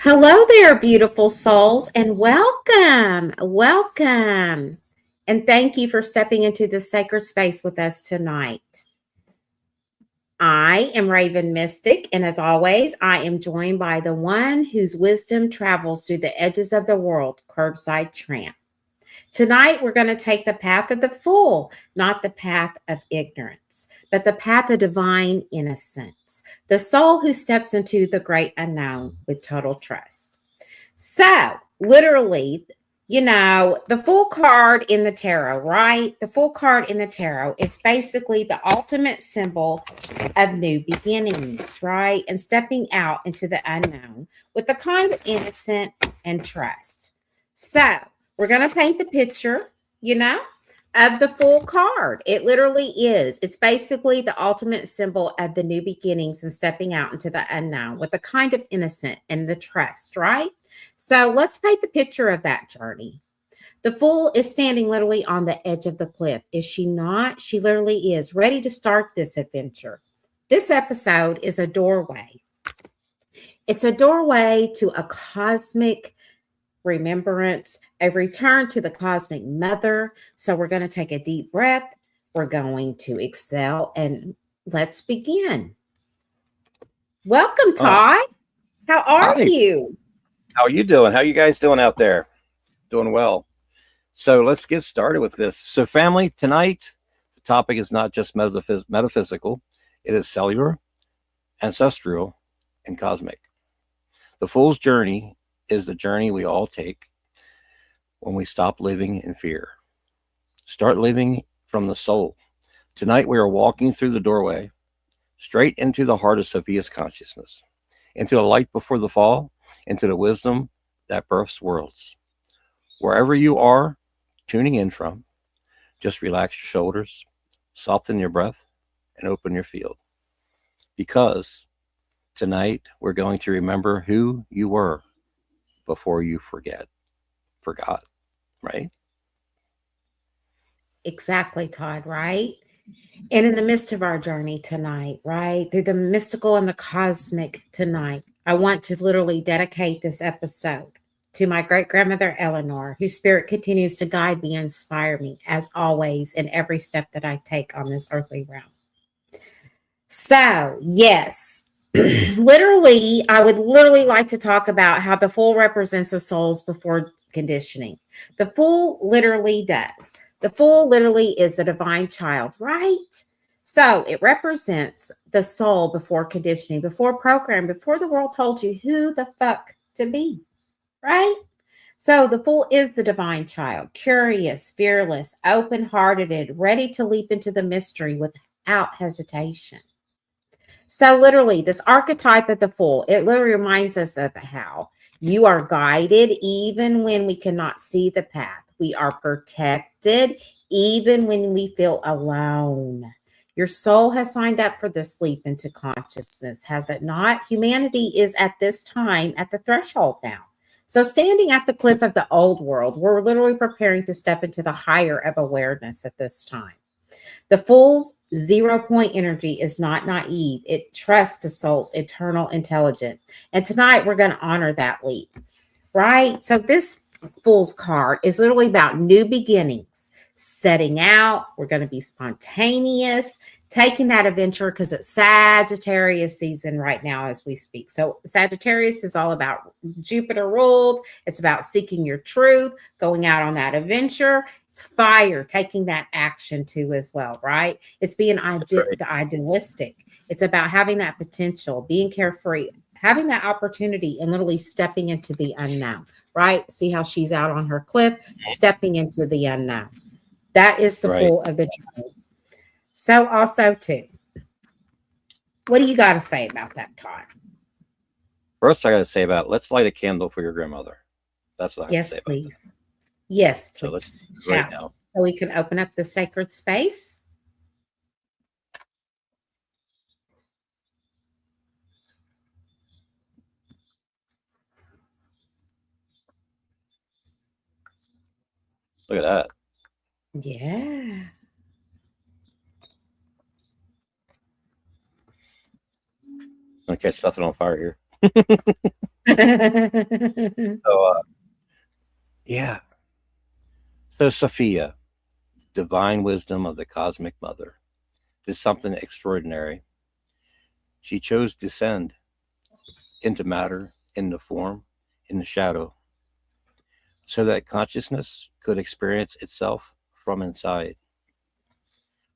Hello there, beautiful souls, and welcome, welcome. And thank you for stepping into this sacred space with us tonight. I am Raven Mystic, and as always, I am joined by the one whose wisdom travels through the edges of the world, Curbside Tramp. Tonight, we're going to take the path of the fool, not the path of ignorance, but the path of divine innocence, the soul who steps into the great unknown with total trust. So, literally, the full card in the tarot, right? The full card in the tarot, it's basically the ultimate symbol of new beginnings, right? And stepping out into the unknown with a kind of innocence and trust. So, we're going to paint the picture, of the full card. It literally is. It's basically the ultimate symbol of the new beginnings and stepping out into the unknown with a kind of innocence and the trust, right? So let's paint the picture of that journey. The fool is standing literally on the edge of the cliff. Is she not? She literally is ready to start this adventure. This episode is a doorway. It's a doorway to a cosmic remembrance, a return to the cosmic mother. So we're going to take a deep breath. We're going to exhale and let's begin. Welcome, Todd. How are you? How are you doing? How are you guys doing out there? Doing well. So let's get started with this. So family, tonight, the topic is not just metaphysical. It is cellular, ancestral, and cosmic. The fool's journey is the journey we all take when we stop living in fear. Start living from the soul. Tonight we are walking through the doorway, straight into the heart of Sophia's consciousness, into the light before the fall, into the wisdom that births worlds. Wherever you are tuning in from, just relax your shoulders, soften your breath, and open your field. Because tonight we're going to remember who you were before you forgot, right? Exactly, Todd, right? And in the midst of our journey tonight, right, through the mystical and the cosmic tonight, I want to literally dedicate this episode to my great-grandmother Eleanor, whose spirit continues to guide me and inspire me, as always, in every step that I take on this earthly realm. So, yes, I would literally like to talk about how the fool represents the souls before conditioning. The fool literally does. The fool literally is the divine child, right? So it represents the soul before conditioning, before program, before the world told you who the fuck to be, right? So the fool is the divine child, curious, fearless, open-hearted, ready to leap into the mystery without hesitation. So literally, this archetype of the fool, it literally reminds us of how you are guided even when we cannot see the path. We are protected even when we feel alone. Your soul has signed up for this leap into consciousness, has it not? Humanity is at this time at the threshold now. So standing at the cliff of the old world, we're literally preparing to step into the higher of awareness at this time. The fool's 0 point energy is not naive. It trusts the soul's eternal intelligence. And tonight we're going to honor that leap, right? So this fool's card is literally about new beginnings, setting out. We're going to be spontaneous, taking that adventure because it's Sagittarius season right now as we speak. So Sagittarius is all about Jupiter ruled. It's about seeking your truth, going out on that adventure. It's fire, taking that action too as well, right? It's being idealistic. It's about having that potential, being carefree, having that opportunity and literally stepping into the unknown, right? See how she's out on her cliff, stepping into the unknown. That is the fool of the journey. So also too, what do you got to say about that, Todd? First, I got to say about let's light a candle for your grandmother. That's what I have to say about that. Yes, please. So let's right now. So we can open up the sacred space. Look at that. Yeah. I'm gonna catch nothing on fire here. So, yeah. So Sophia, divine wisdom of the cosmic mother, did something extraordinary. She chose to descend into matter, into form, into shadow, so that consciousness could experience itself from inside.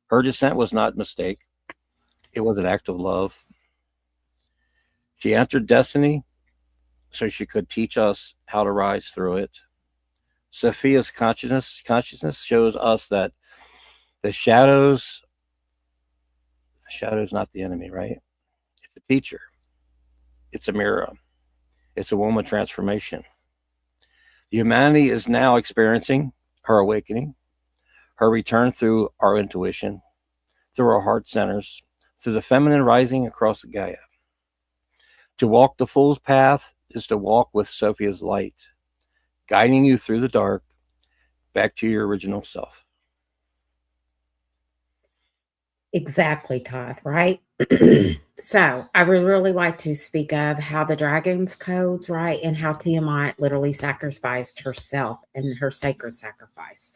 Her descent was not a mistake. It was an act of love. She entered destiny so she could teach us how to rise through it. Sophia's consciousness shows us that the shadows not the enemy, right? It's a teacher. It's a mirror. It's a womb of transformation. Humanity is now experiencing her awakening, her return through our intuition, through our heart centers, through the feminine rising across Gaia. To walk the fool's path is to walk with Sophia's light, guiding you through the dark back to your original self. Exactly, Todd, right? So I would really like to speak of how the dragon's codes, right? And how Tiamat literally sacrificed herself in her sacred sacrifice.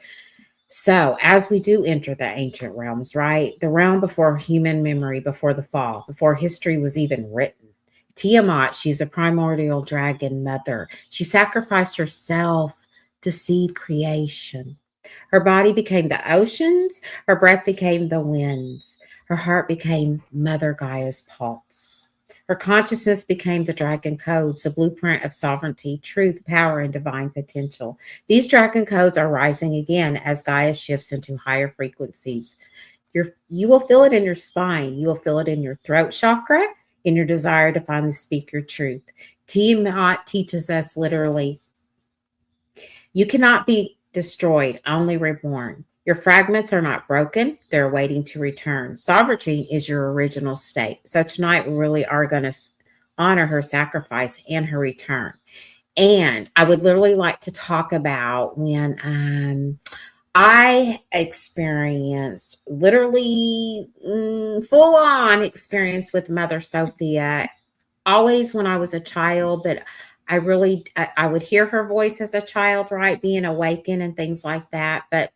So as we do enter the ancient realms, right? The realm before human memory, before the fall, before history was even written. Tiamat, she's a primordial dragon mother. She sacrificed herself to seed creation. Her body became the oceans, her breath became the winds, her heart became Mother Gaia's pulse. Her consciousness became the dragon codes, the blueprint of sovereignty, truth, power, and divine potential. These dragon codes are rising again as Gaia shifts into higher frequencies. You will feel it in your spine. You will feel it in your throat chakra, in your desire to finally speak your truth. Tiamat teaches us literally, you cannot be destroyed, only reborn. Your fragments are not broken, they're waiting to return. Sovereignty is your original state. So tonight we really are going to honor her sacrifice and her return. And I would literally like to talk about when I experienced literally full on experience with Mother Sophia, always when I was a child, but I would hear her voice as a child, right? Being awakened and things like that. But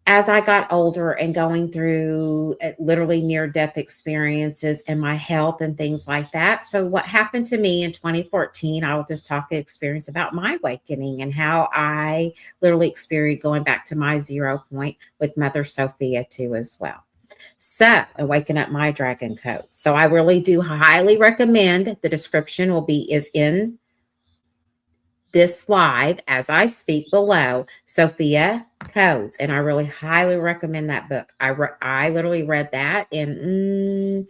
as I got older and going through literally near death experiences and my health and things like that. So, what happened to me in 2014, I will just talk experience about my awakening and how I literally experienced going back to my 0 point with Mother Sophia, too, as well. So, and waking up my dragon code. So, I really do highly recommend the description is in this live as I speak below, Sophia Codes, and I really highly recommend that book. I literally read that in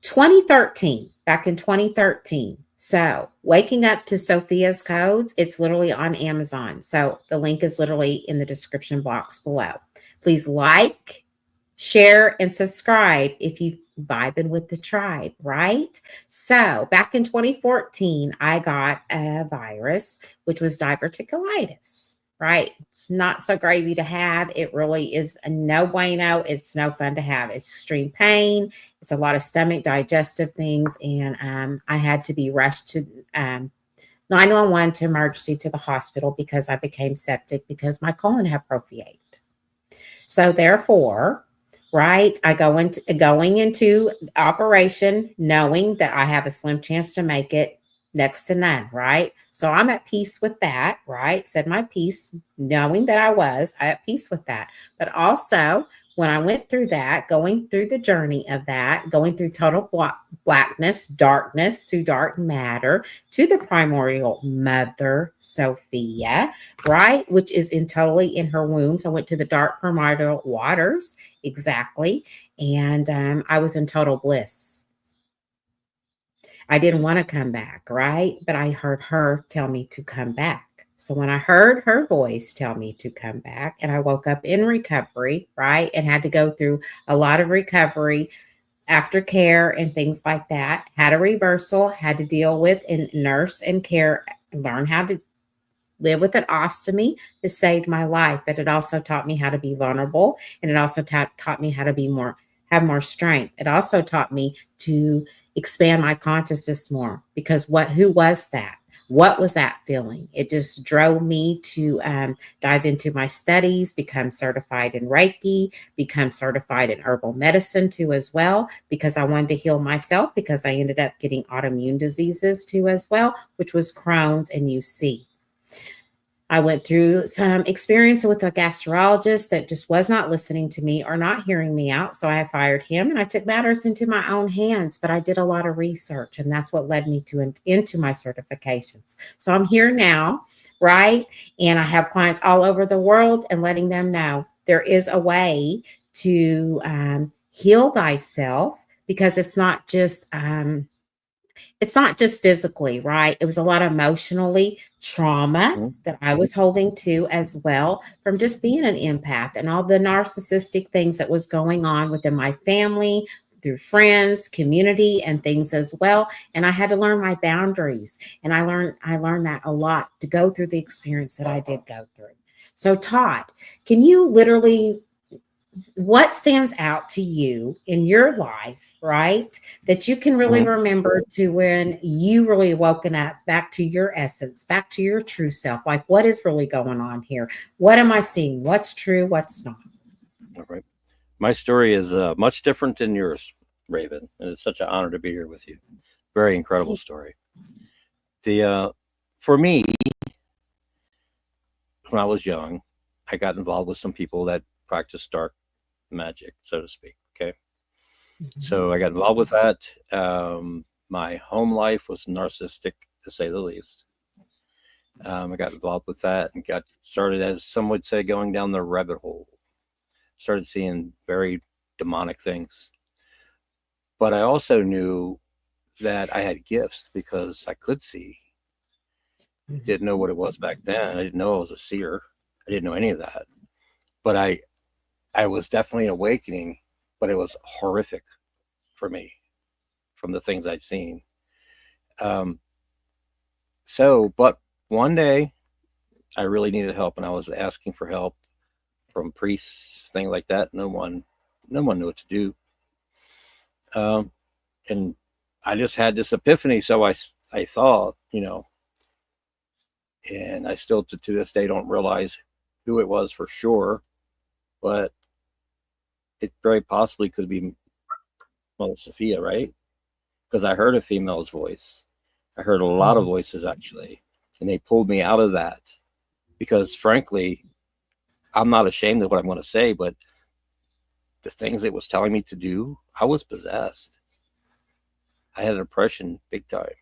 2013, back in 2013. So, waking up to Sophia's Codes, it's literally on Amazon. So, the link is literally in the description box below. Please like, share, and subscribe if you've vibing with the tribe, right? So back in 2014, I got a virus, which was diverticulitis, right? It's not so gravy to have. It really is a no bueno. It's no fun to have. It's extreme pain. It's a lot of stomach digestive things. And I had to be rushed to 911 to emergency to the hospital because I became septic because my colon had prophiated. So therefore, right, going into operation knowing that I have a slim chance to make it, next to none, right? So I'm at peace with that, right? Said my piece, knowing that I at peace with that. But also, when I went through that, going through the journey of that, going through total blackness, darkness, through dark matter, to the primordial Mother Sophia, right? Which is totally in her womb. So I went to the dark primordial waters, exactly. And I was in total bliss. I didn't want to come back, right? But I heard her tell me to come back. So when I heard her voice tell me to come back, and I woke up in recovery, right? And had to go through a lot of recovery, aftercare, and things like that. Had a reversal, had to deal with and nurse and care, learn how to live with an ostomy. It saved my life, but it also taught me how to be vulnerable. And it also taught me how to have more strength. It also taught me to expand my consciousness more, because who was that? What was that feeling? It just drove me to dive into my studies, become certified in Reiki, become certified in herbal medicine too as well, because I wanted to heal myself, because I ended up getting autoimmune diseases too as well, which was Crohn's and UC. I went through some experience with a gastrologist that just was not listening to me or not hearing me out. So I fired him and I took matters into my own hands, but I did a lot of research, and that's what led me into my certifications. So I'm here now, right? And I have clients all over the world, and letting them know there is a way to heal thyself, because it's not just physically, right? It was a lot emotionally trauma that I was holding to as well, from just being an empath and all the narcissistic things that was going on within my family, through friends, community, and things as well. And I had to learn my boundaries. And I learned that a lot to go through the experience that I did go through. So Todd, can you literally, what stands out to you in your life, right, that you can really remember to when you really woken up back to your essence, back to your true self? Like, what is really going on here? What am I seeing? What's true? What's not? All right. My story is much different than yours, Raven, and it's such an honor to be here with you. Very incredible story. For me, when I was young, I got involved with some people that practiced dark magic, so to speak. Okay. So I got involved with that. My home life was narcissistic, to say the least. I got involved with that and got started, as some would say, going down the rabbit hole. Started seeing very demonic things. But I also knew that I had gifts, because I could see. Didn't know what it was back then. I didn't know I was a seer. I didn't know any of that. But I was definitely awakening, but it was horrific for me from the things I'd seen. But one day I really needed help, and I was asking for help from priests, things like that. No one knew what to do. And I just had this epiphany. So I thought, and I still to this day don't realize who it was for sure, but it very possibly could be Mother Sophia, right? Because I heard a female's voice. I heard a lot of voices, actually, and they pulled me out of that, because frankly, I'm not ashamed of what I'm going to say, but the things it was telling me to do, I was possessed. I had an oppression big time,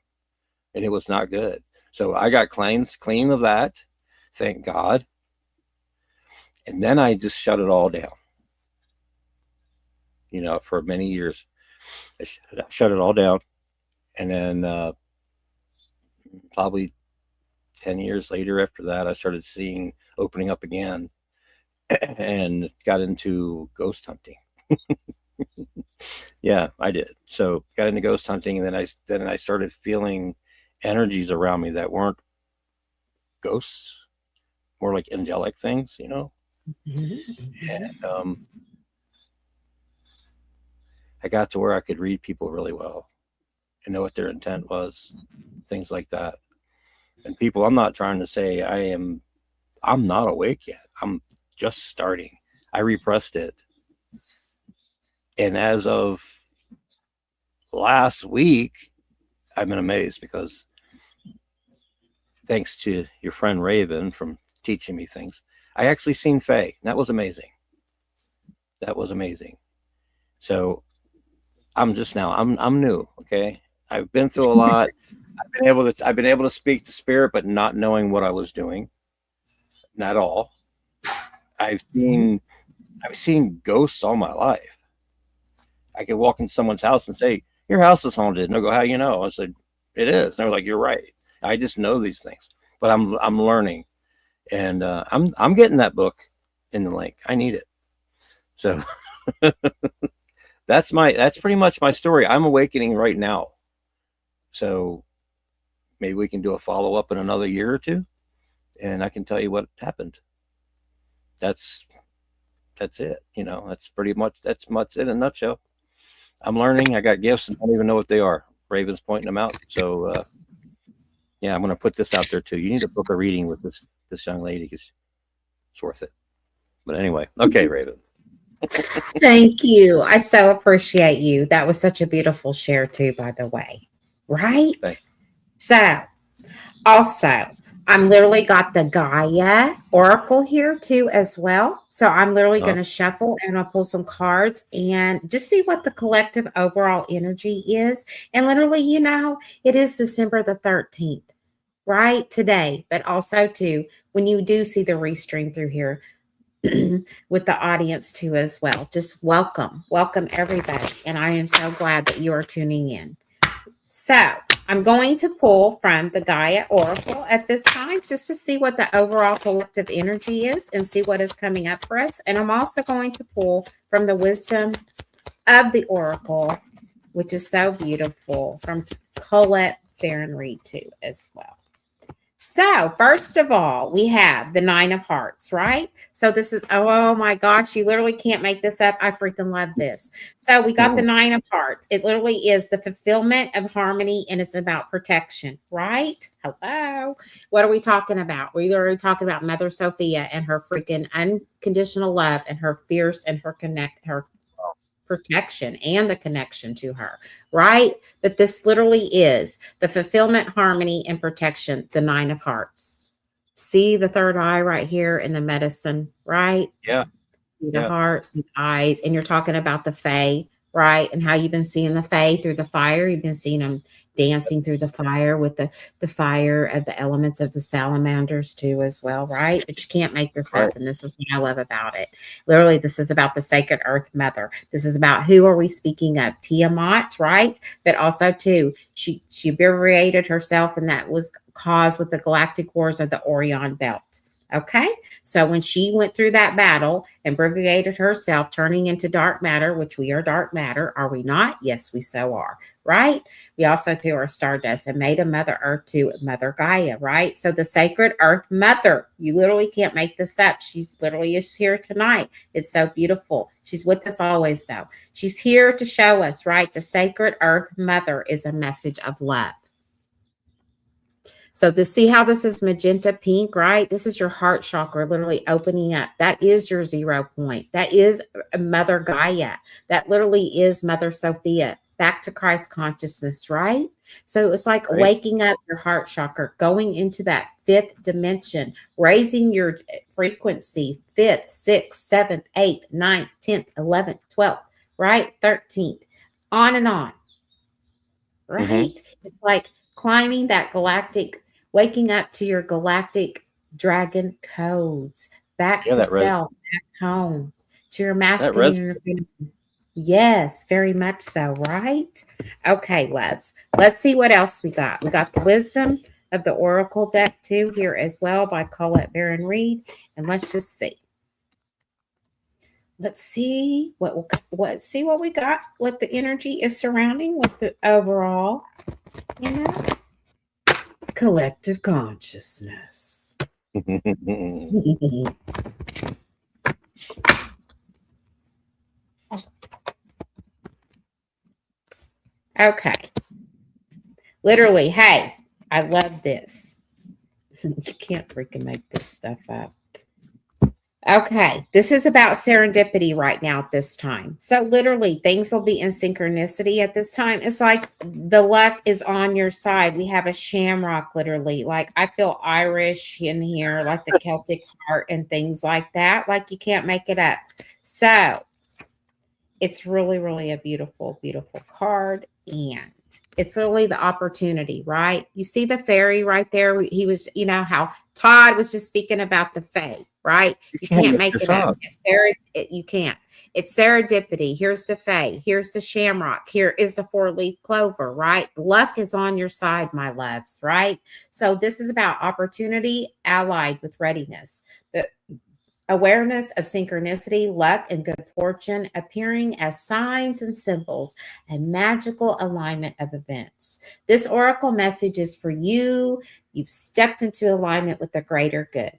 and it was not good. So I got clean of that, thank God. And then I just shut it all down. For many years, I shut it all down. And then probably 10 years later after that, I started seeing opening up again and got into ghost hunting. Yeah, I did. So got into ghost hunting, and then I started feeling energies around me that weren't ghosts, more like angelic things, And I got to where I could read people really well and know what their intent was, things like that. And people, I'm not trying to say I'm not awake yet. I'm just starting. I repressed it. And as of last week, I've been amazed, because thanks to your friend Raven from teaching me things, I actually seen Faye. That was amazing. So I'm new. Okay. I've been through a lot. I've been able to speak to spirit, but not knowing what I was doing. Not at all. I've seen ghosts all my life. I could walk in someone's house and say, "Your house is haunted," and they'll go, "How you know?" I said, "It is." And they're like, "You're right." I just know these things, but I'm learning, and I'm getting that book in the link. I need it. So that's pretty much my story. I'm awakening right now. So maybe we can do a follow-up in another year or two, and I can tell you what happened. That's it. That's much in a nutshell. I'm learning. I got gifts and I don't even know what they are. Raven's pointing them out. So yeah, I'm going to put this out there too. You need to book a reading with this young lady because it's worth it. But anyway, okay, Raven. Thank you. I so appreciate you. That was such a beautiful share too, by the way. Right? Thanks. So, also, I'm literally got the Gaia Oracle here too as well. So I'm literally going to shuffle and I'll pull some cards and just see what the collective overall energy is. And literally, you know, it is December the 13th, right? Today, but also too, when you do see the restream through here, with the audience too as well. Just welcome everybody. And I am so glad that you are tuning in. So I'm going to pull from the Gaia Oracle at this time just to see what the overall collective energy is and see what is coming up for us. And I'm also going to pull from the wisdom of the Oracle, which is so beautiful, from Colette Baron Reed too as well. So first of all, we have the 9 of Hearts, right? So this is, oh my gosh, you literally can't make this up. I freaking love this. So we got the 9 of Hearts. It literally is the fulfillment of harmony, and it's about protection, right? Hello. What are we talking about? We're literally talking about Mother Sophia and her freaking unconditional love and her fierce and her protection and the connection to her, right? But this literally is the fulfillment, harmony, and protection, the 9 of Hearts. See the third eye right here in the medicine, right? Yeah. See the hearts and eyes, and you're talking about the Fae, right? And how you've been seeing the Fae through the fire. You've been seeing them dancing through the fire with the fire of the elements of the salamanders too as well, right? But you can't make this up, and this is what I love about it. Literally, this is about the sacred earth mother. This is about who are we speaking of? Tiamat, right? But also too, she abbreviated herself, and that was caused with the galactic wars of the Orion belt. Okay, so when she went through that battle and abbreviated herself, turning into dark matter, which we are dark matter, are we not? Yes, we so are, right? We also do our stardust and made a Mother Earth to Mother Gaia, right? So the sacred Earth Mother, you literally can't make this up. She's literally is here tonight. It's so beautiful. She's with us always, though. She's here to show us, right? The sacred Earth Mother is a message of love. So see how this is magenta pink, right? This is your heart chakra literally opening up. That is your 0 point. That is Mother Gaia. That literally is Mother Sophia. Back to Christ consciousness, right? So it's like waking up your heart chakra, going into that 5th dimension, raising your frequency, 5th, 6th, 7th, 8th, 9th, 10th, 11th, 12th, right? 13th, on and on, right? Mm-hmm. It's like climbing that galactic, waking up to your galactic dragon codes, back to self, back home, to your masculine and feminine. Yes, very much so, right? Okay, loves. Let's see what else we got. We got the wisdom of the Oracle deck too here as well by Colette Baron Reed. And let's just see. Let's see what we got, what the energy is surrounding with the overall, you know, collective consciousness. Okay. Literally, hey, I love this. You can't freaking make this stuff up. Okay, this is about serendipity right now at this time. So literally, things will be in synchronicity at this time. It's like the luck is on your side. We have a shamrock, literally. Like I feel Irish in here, like the Celtic heart and things like that. Like you can't make it up. So it's really, really a beautiful, beautiful card. And it's really the opportunity, right? You see the fairy right there? He was, you know, how Todd was just speaking about the fae, right? You can't make it up. You can't. It's serendipity. Here's the fae. Here's the shamrock. Here is the 4-leaf clover, right? Luck is on your side, my loves, right? So this is about opportunity allied with readiness. The awareness of synchronicity, luck, and good fortune appearing as signs and symbols, a magical alignment of events. This oracle message is for you. You've stepped into alignment with the greater good,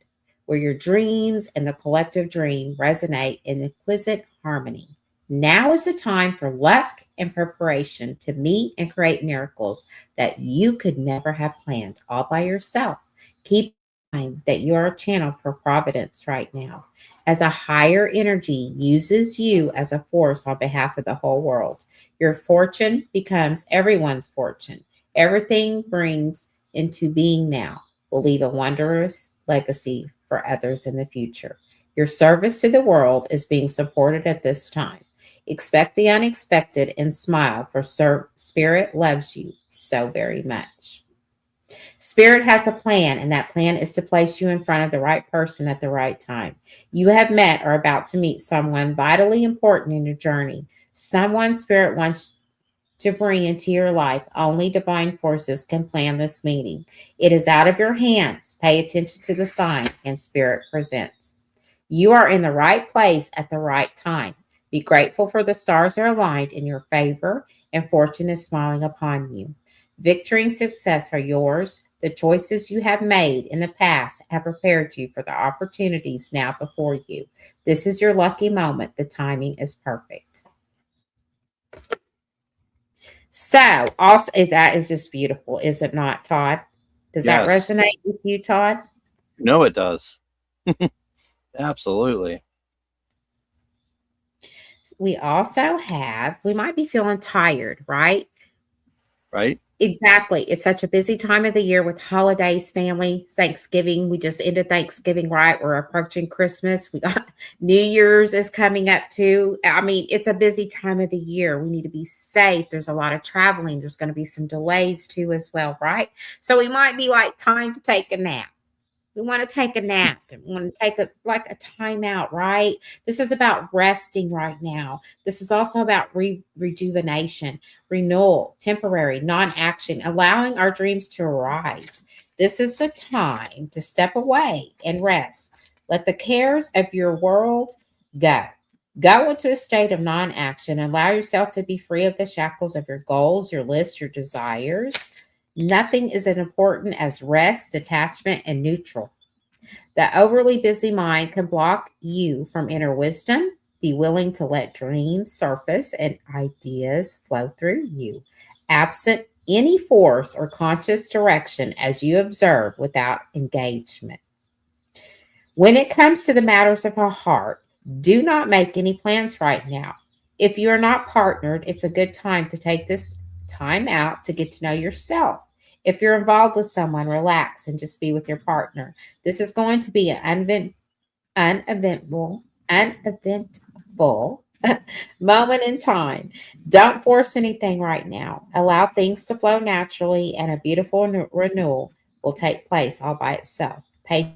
where your dreams and the collective dream resonate in exquisite harmony. Now is the time for luck and preparation to meet and create miracles that you could never have planned all by yourself. Keep in mind that you are a channel for providence right now, as a higher energy uses you as a force on behalf of the whole world. Your fortune becomes everyone's fortune. Everything brings into being now will leave a wondrous legacy for others in the future. Your service to the world is being supported at this time. Expect the unexpected and smile, for Spirit loves you so very much. Spirit has a plan, and that plan is to place you in front of the right person at the right time. You have met or about to meet someone vitally important in your journey. Someone Spirit wants to bring into your life. Only divine forces can plan this meeting. It is out of your hands. Pay attention to the sign, and Spirit presents. You are in the right place at the right time. Be grateful for the stars are aligned in your favor, and fortune is smiling upon you. Victory and success are yours. The choices you have made in the past have prepared you for the opportunities now before you. This is your lucky moment. The timing is perfect. So, also, that is just beautiful, is it not, Todd? Does that Yes. resonate with you, Todd? No, it does. Absolutely. We also have, we might be feeling tired, right? Right? Exactly. It's such a busy time of the year with holidays, family, Thanksgiving. We just ended Thanksgiving, right? We're approaching Christmas. We got New Year's is coming up too. I mean, it's a busy time of the year. We need to be safe. There's a lot of traveling. There's going to be some delays too as well, right? So we might be like, time to take a nap. We want to take a nap and we want to take a time out, right? This is about resting right now. This is also about rejuvenation, renewal, temporary, non-action, allowing our dreams to arise. This is the time to step away and rest. Let the cares of your world go. Go into a state of non-action. Allow yourself to be free of the shackles of your goals, your lists, your desires. Nothing is as important as rest, detachment, and neutral. The overly busy mind can block you from inner wisdom. Be willing to let dreams surface and ideas flow through you, absent any force or conscious direction as you observe without engagement. When it comes to the matters of our heart, do not make any plans right now. If you are not partnered, it's a good time to take this time out to get to know yourself. If you're involved with someone, relax and just be with your partner. This is going to be an uneventful moment in time. Don't force anything right now. Allow things to flow naturally, and a beautiful renewal will take place all by itself. Pay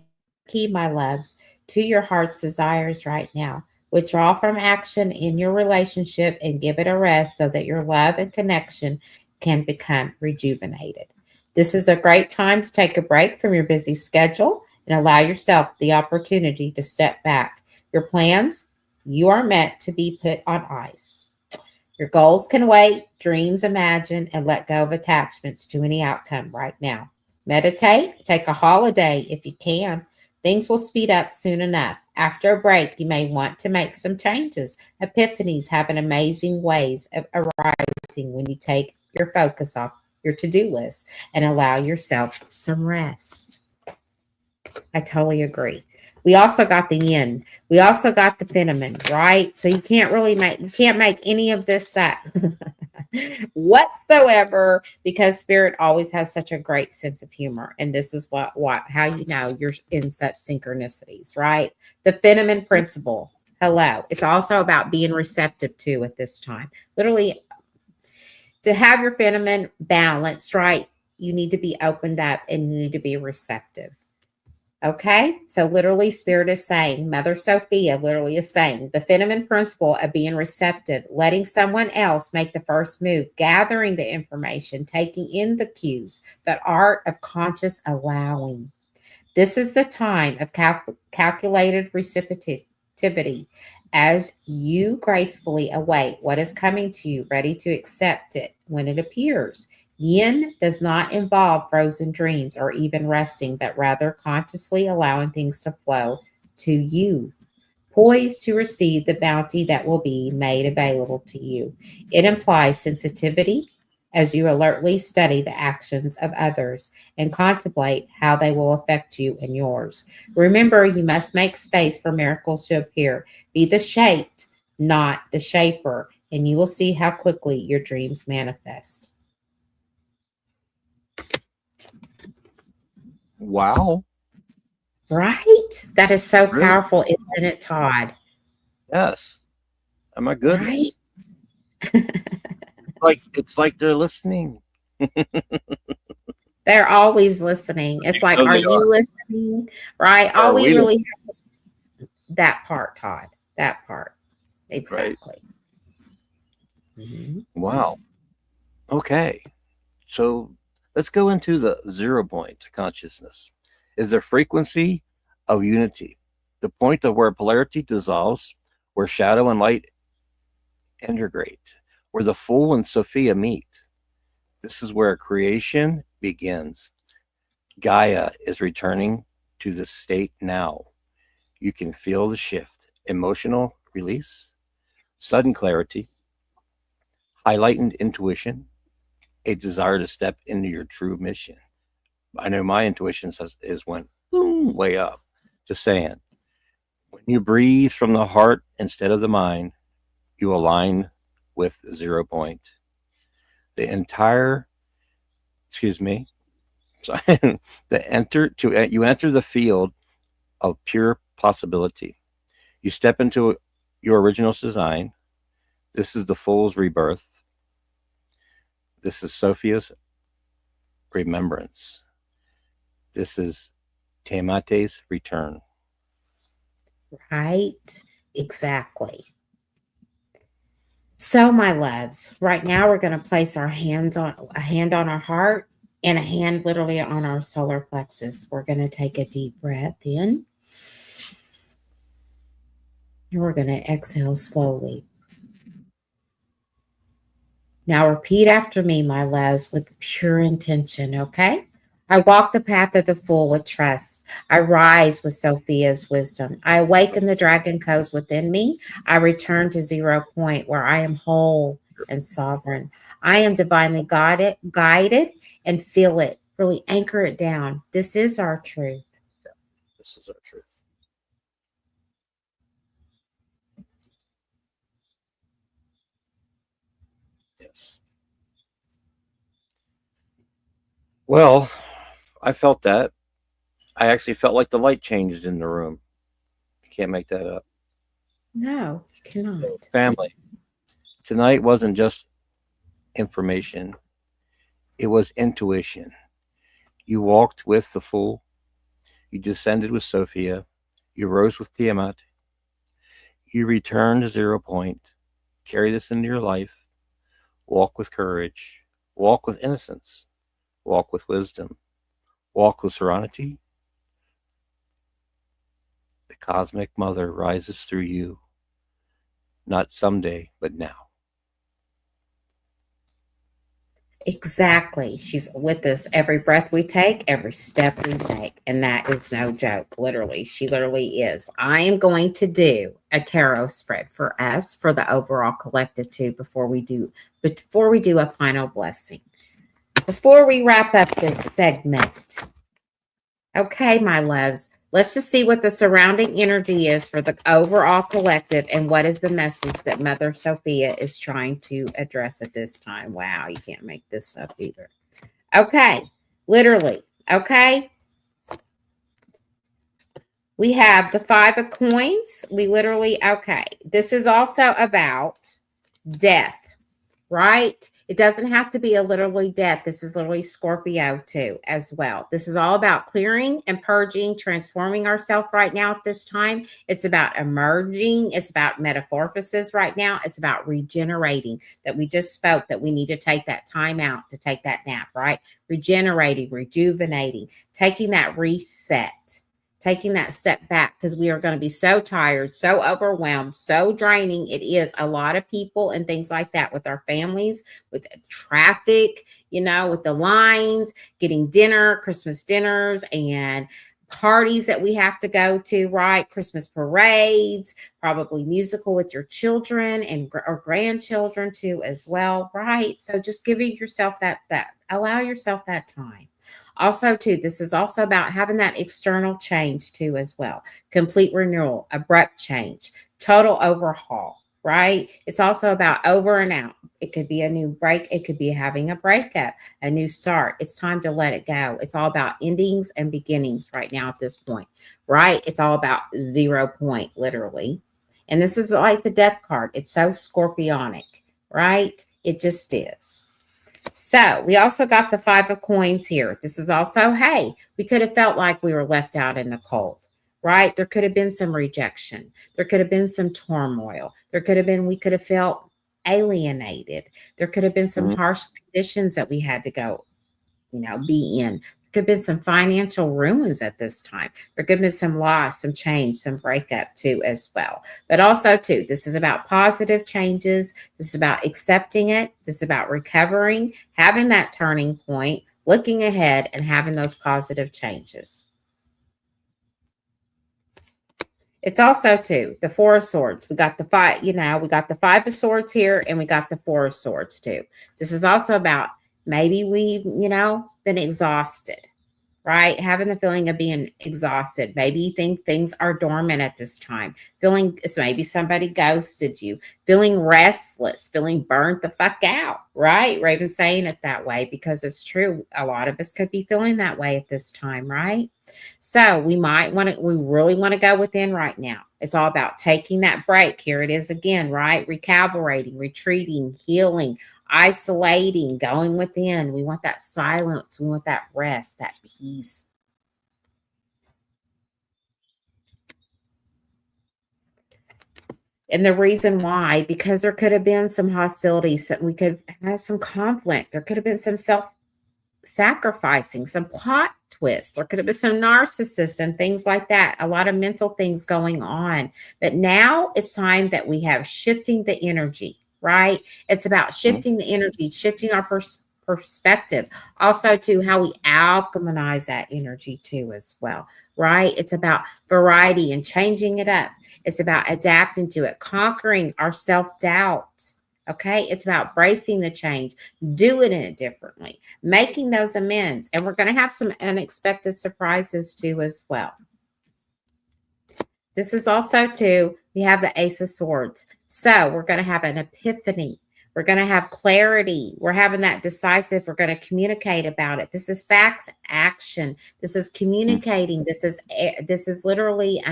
key, my loves, to your heart's desires right now. Withdraw from action in your relationship and give it a rest so that your love and connection can become rejuvenated. This is a great time to take a break from your busy schedule and allow yourself the opportunity to step back. Your plans, you are meant to be put on ice. Your goals can wait, dreams imagine, and let go of attachments to any outcome right now. Meditate, take a holiday if you can. Things will speed up soon enough. After a break, you may want to make some changes. Epiphanies have an amazing ways of arising when you take your focus off your to-do list and allow yourself some rest. I totally agree. We also got the yin. We also got the phenomenon, right? So you can't make any of this whatsoever, because Spirit always has such a great sense of humor. And this is how you know you're in such synchronicities, right? The phenomenon principle. Hello. It's also about being receptive too at this time. Literally, to have your phenomenon balanced, right? You need to be opened up and you need to be receptive. Okay, so literally, Spirit is saying, Mother Sophia literally is saying, the phenomenon principle of being receptive, letting someone else make the first move, gathering the information, taking in the cues, the art of conscious allowing. This is the time of calculated receptivity as you gracefully await what is coming to you, ready to accept it when it appears. Yin does not involve frozen dreams or even resting, but rather consciously allowing things to flow to you. poised to receive the bounty that will be made available to you. It implies sensitivity as you alertly study the actions of others and contemplate how they will affect you and yours. Remember, you must make space for miracles to appear. Be the shaped, not the shaper, and you will see how quickly your dreams manifest. Wow. Right? That is so Really? powerful, isn't it, Todd? Yes. Oh my goodness. Right? It's like they're listening. They're always listening. It's like, So are they you are. listening? Right? All Are we we really have that part, Todd. That part. Exactly. listening? Wow. Okay. So let's go into the 0 point consciousness. Is the frequency of unity, the point of where polarity dissolves, where shadow and light integrate, where the Fool and Sophia meet. This is where creation begins. Gaia is returning to the state now. You can feel the shift, emotional release, sudden clarity, heightened intuition, a desire to step into your true mission. I know my intuition is went boom, way up. Just saying. When you breathe from the heart instead of the mind, you align with 0 point. You enter the field of pure possibility. You step into your original design. This is the Fool's rebirth. This is Sophia's remembrance. This is Tiamat's return. Right? Exactly. So, my loves, right now we're going to place a hand on our heart and a hand literally on our solar plexus. We're going to take a deep breath in. And we're going to exhale slowly. Now repeat after me, my loves, with pure intention, okay? I walk the path of the Fool with trust. I rise with Sophia's wisdom. I awaken the Dragon Codes within me. I return to 0 point where I am whole and sovereign. I am divinely guided, and feel it. Really anchor it down. This is our truth. This is our truth. Yes. Well, I felt that. I actually felt like the light changed in the room. You can't make that up. No, you cannot. Family. Tonight wasn't just information, it was intuition. You walked with the Fool, you descended with Sophia, you rose with Tiamat, you returned to 0 point. Carry this into your life. Walk with courage, walk with innocence, walk with wisdom, walk with serenity. The cosmic mother rises through you, not someday, but now. Exactly. She's with us every breath we take, every step we make. And that is no joke. Literally. She literally is. I am going to do a tarot spread for us for the overall collective too before we do a final blessing. Before we wrap up this segment. Okay, my loves. Let's just see what the surrounding energy is for the overall collective and what is the message that Mother Sophia is trying to address at this time. Wow, you can't make this up either. Okay, literally. Okay. We have the 5 of coins. Okay. This is also about death, right? It doesn't have to be a literally death. This is literally Scorpio too, as well. This is all about clearing and purging, transforming ourselves right now at this time. It's about emerging. It's about metamorphosis right now. It's about regenerating that we just spoke, that we need to take that time out to take that nap, right? Regenerating, rejuvenating, taking that reset. Taking that step back because we are going to be so tired, so overwhelmed, so draining. It is a lot of people and things like that with our families, with traffic, with the lines, getting dinner, Christmas dinners, and parties that we have to go to, right? Christmas parades, probably musical with your children and or grandchildren too as well, right? So just giving yourself that allow yourself that time. Also too, this is also about having that external change too as well. Complete renewal, abrupt change, total overhaul, right? It's also about over and out. It could be a new break. It could be having a breakup, a new start. It's time to let it go. It's all about endings and beginnings right now at this point, right? It's all about 0 point, literally. And this is like the death card. It's so scorpionic, right? It just is. So we also got the 5 of coins here. This is also, hey, we could have felt like we were left out in the cold, right? There could have been some rejection. There could have been some turmoil. There could have been, we could have felt alienated. There could have been some harsh conditions that we had to go, be in. There could have been some financial ruins at this time. There could have been some loss, some change, some breakup too as well. But also too, this is about positive changes. This is about accepting it. This is about recovering, having that turning point, looking ahead and having those positive changes. It's also too the 4 of Swords. We got the 5, we got the 5 of Swords here, and we got the 4 of Swords too. This is also about maybe we've, been exhausted, right? Having the feeling of being exhausted. Maybe you think things are dormant at this time. Feeling so maybe somebody ghosted you. Feeling restless, feeling burnt the fuck out, right? Raven's saying it that way because it's true. A lot of us could be feeling that way at this time, right? So we really want to go within right now. It's all about taking that break. Here it is again, right? Recalibrating, retreating, healing, isolating, going within. We want that silence. We want that rest, that peace. And the reason why, because there could have been some hostilities, we could have some conflict. There could have been some self-sacrificing, some plot twists. There could have been some narcissists and things like that. A lot of mental things going on. But now it's time that we have shifting the energy, right? It's about shifting the energy, shifting our perspective. Also to how we alchemize that energy too as well, right? It's about variety and changing it up. It's about adapting to it, conquering our self-doubt. Okay, it's about bracing the change, doing it differently, making those amends. And we're going to have some unexpected surprises too as well. This is also too, we have the Ace of Swords. So we're going to have an epiphany. We're going to have clarity. We're having that decisive. We're going to communicate about it. This is facts, action. This is communicating. This is literally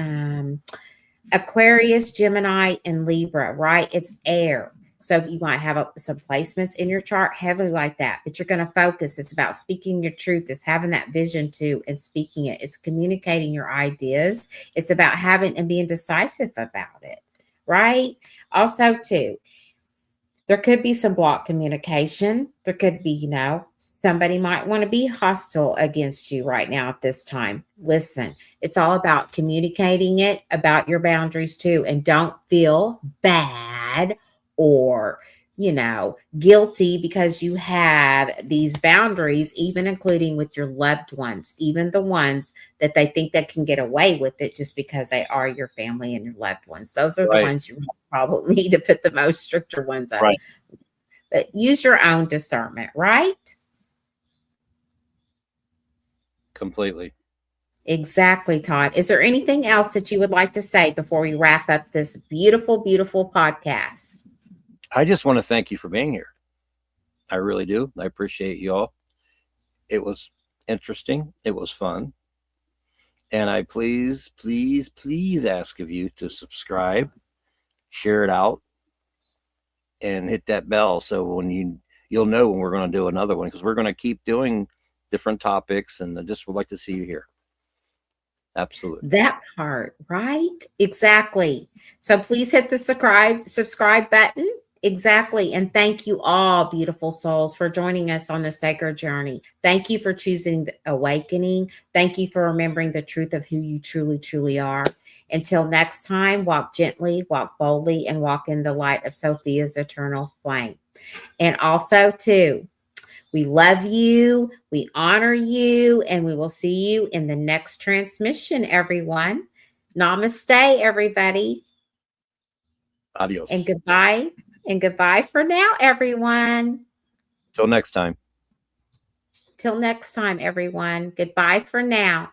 Aquarius, Gemini, and Libra, right? It's air. So you might have some placements in your chart heavily like that, but you're going to focus. It's about speaking your truth. It's having that vision too and speaking it. It's communicating your ideas. It's about having and being decisive about it, right? Also too, there could be some block communication. There could be, somebody might want to be hostile against you right now at this time. Listen, it's all about communicating it, about your boundaries too. And don't feel bad or, guilty because you have these boundaries, even including with your loved ones, even the ones that they think that can get away with it just because they are your family and your loved ones. Those are the ones you probably need to put the most stricter ones up. Right. But use your own discernment, right? Completely. Exactly, Todd. Is there anything else that you would like to say before we wrap up this beautiful, beautiful podcast? I just want to thank you for being here. I really do. I appreciate you all. It was interesting. It was fun. And I please, please, please ask of you to subscribe, share it out, and hit that bell so when you'll know when we're going to do another one, because we're going to keep doing different topics, and I just would like to see you here. Absolutely. That part, right? Exactly. So please hit the subscribe button. Exactly. And thank you all, beautiful souls, for joining us on the sacred journey. Thank you for choosing the awakening. Thank you for remembering the truth of who you truly, truly are. Until next time, walk gently, walk boldly, and walk in the light of Sophia's eternal flame. And also, too, We love you. We honor you. And we will see you in the next transmission, everyone. Namaste, everybody. Adios. And goodbye. And goodbye for now, everyone. Till next time. Till next time, everyone. Goodbye for now.